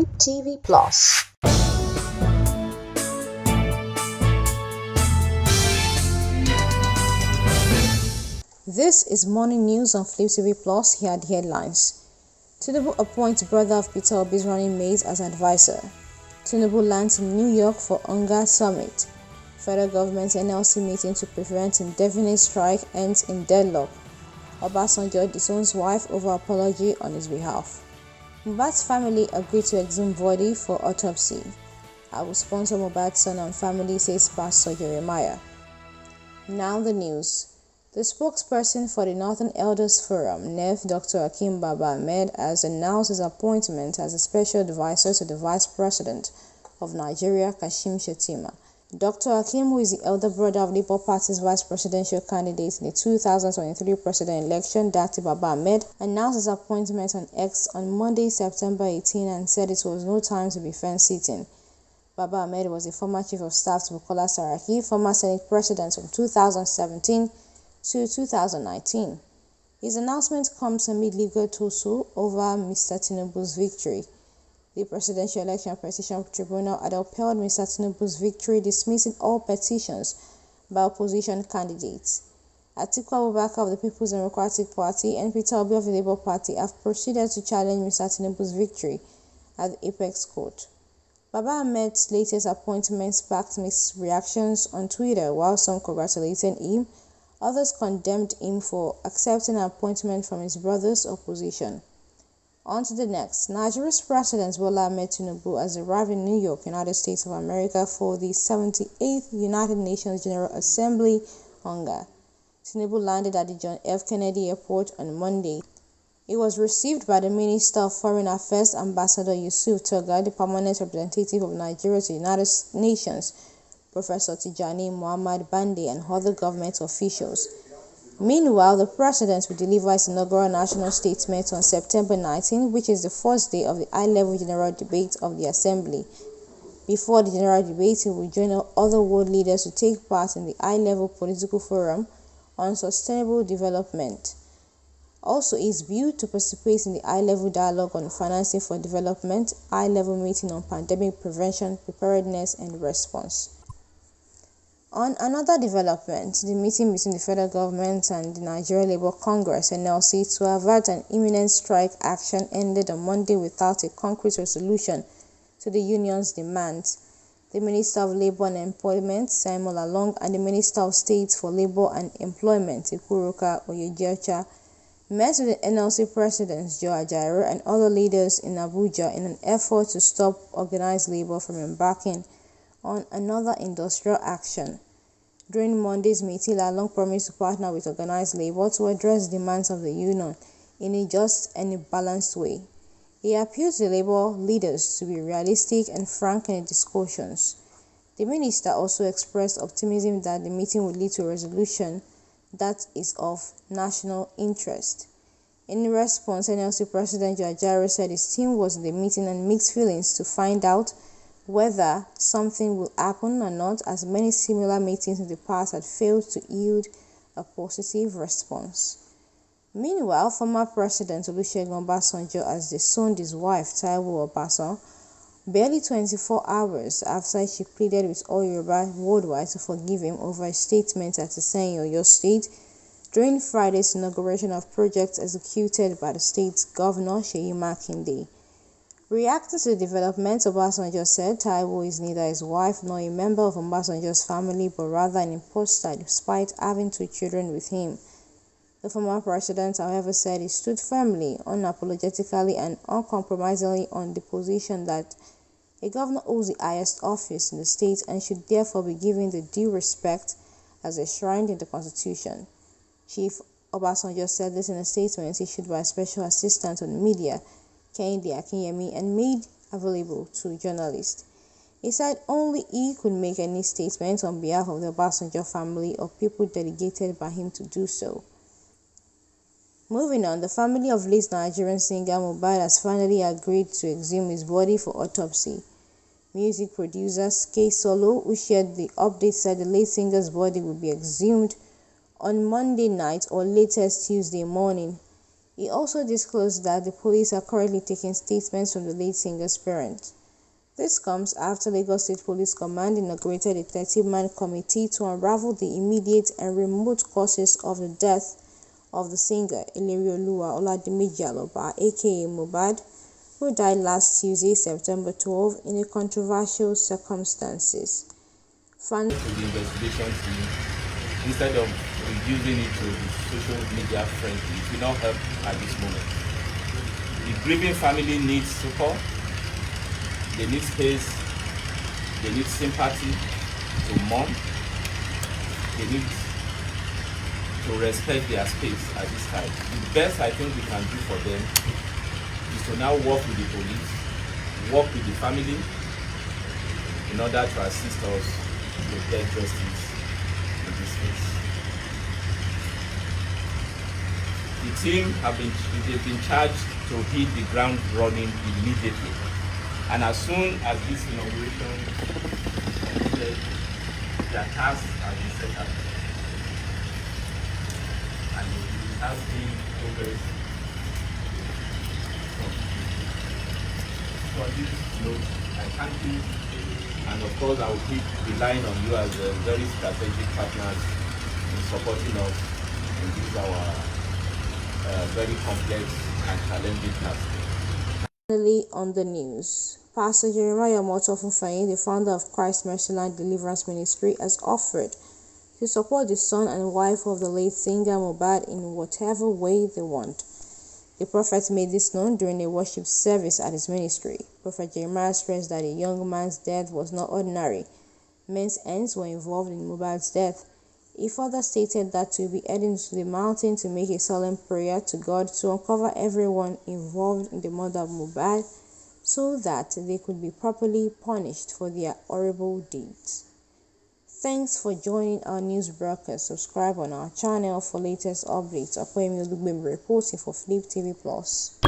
Point TV Plus. This is morning news on Flip TV Plus. Here are the headlines. Tinubu appoints brother of Peter Obi's running mate as advisor. Tinubu lands in New York for UNGA summit. Federal government NLC meeting to prevent indefinite strike ends in deadlock. Obasanjo disowns wife over apology on his behalf. Mobad's family agreed to exhume body for autopsy. I will sponsor Mobad's son and family, says Pastor Jeremiah. Now the news. The spokesperson for the Northern Elders Forum, NEF, Dr. Hakeem Baba Ahmed, has announced his appointment as a special advisor to the Vice President of Nigeria, Kashim Shettima. Dr. Hakeem, who is the elder brother of Labour Party's vice presidential candidate in the 2023 president election, Dati Baba Ahmed, announced his appointment on X on Monday, September 18, and said it was no time to be fence-sitting. Baba Ahmed was the former chief of staff to Bukola Saraki, former Senate president from 2017 to 2019. His announcement comes amid legal tussle over Mr. Tinubu's victory. The Presidential Election Petition Tribunal had upheld Mr. Tinubu's victory, dismissing all petitions by opposition candidates. Atiku Abubakar of the People's Democratic Party and Peter Obi of the Labour Party have proceeded to challenge Mr. Tinubu's victory at the Apex Court. Baba Ahmed's latest appointment sparked mixed reactions on Twitter. While some congratulated him, others condemned him for accepting an appointment from his brother's opposition. On to the next. Nigeria's President Bola Ahmed Tinubu has arrived in New York, United States of America, for the 78th United Nations General Assembly (UNGA). Tinubu landed at the John F. Kennedy Airport on Monday. He was received by the Minister of Foreign Affairs, Ambassador Yusuf Toga, the permanent representative of Nigeria to the United Nations, Professor Tijani Muhammad Bande, and other government officials. Meanwhile, the president will deliver his inaugural national statement on September 19, which is the first day of the high-level general debate of the assembly. Before the general debate, he will join other world leaders to take part in the high-level political forum on sustainable development. Also, he is due to participate in the high-level dialogue on financing for development, high-level meeting on pandemic prevention, preparedness, and response. On another development, the meeting between the federal government and the Nigerian Labour Congress (NLC) to avert an imminent strike action ended on Monday without a concrete resolution to the union's demands. The Minister of Labour and Employment, Simon Lalong, and the Minister of State for Labour and Employment, Ikuruka Oyejeocha, met with the NLC President Joe Ajaero and other leaders in Abuja in an effort to stop organized labour from embarking on another industrial action. During Monday's meeting, Lalong promised to partner with organized labor to address demands of the union in a just and a balanced way. He appealed to the labor leaders to be realistic and frank in the discussions. The minister also expressed optimism that the meeting would lead to a resolution that is of national interest. In response, NLC President Joe Ajaero said his team was in the meeting and mixed feelings to find out whether something will happen or not, as many similar meetings in the past had failed to yield a positive response. Meanwhile, former President Olusegun Obasanjo has disowned his wife, Taiwo Obasanjo, barely 24 hours after she pleaded with all Yoruba worldwide to forgive him over a statement at Iseyin, Oyo State during Friday's inauguration of projects executed by the state's governor, Seyi Makinde. Reacting to the development, Obasanjo said Taiwo is neither his wife nor a member of Obasanjo's family, but rather an imposter despite having 2 children with him. The former president, however, said he stood firmly, unapologetically, and uncompromisingly on the position that a governor holds the highest office in the state and should therefore be given the due respect as enshrined in the Constitution. Chief Obasanjo said this in a statement issued by a special assistant on media, Kehinde Akinyemi, and made available to journalists. He said only he could make any statement on behalf of the Obasanjo family or people delegated by him to do so. Moving on, the family of late Nigerian singer Mobad has finally agreed to exhume his body for autopsy. Music producer K Solo, who shared the update, said the late singer's body will be exhumed on Monday night or latest Tuesday morning. He also disclosed that the police are currently taking statements from the late singer's parents. This comes after Lagos State Police Command inaugurated a 30-man committee to unravel the immediate and remote causes of the death of the singer Ilerioluwa Oladimeji Aloba, aka Mobad, who died last Tuesday, September 12, in a controversial circumstances. To the investigation team, instead of reducing it to social media friendly, it will not help at this moment. The grieving family needs support, they need space, they need sympathy to mourn, they need to respect their space at this time. The best I think we can do for them is to now work with the police, work with the family in order to assist us to get justice in this case. The team they've been charged to hit the ground running immediately. And as soon as this inauguration completed, their tasks have been set up. And it has been progress. So on this note, I thank you. And of course, I will keep relying on you as a very strategic partners in supporting us in this our very complex and challenging task. Finally, on the news, Pastor Jeremiah Motofunfayin, the founder of Christ Mercyland Deliverance Ministry, has offered to support the son and wife of the late singer Mobad in whatever way they want. The prophet made this known during a worship service at his ministry. Prophet Jeremiah stressed that the young man's death was not ordinary. Men's ends were involved in Mohbad's death. He further stated that he will be heading to the mountain to make a solemn prayer to God to uncover everyone involved in the murder of Mobad so that they could be properly punished for their horrible deeds. Thanks for joining our news broadcast. Subscribe on our channel for latest updates. Appoints reporting for Flip TV Plus.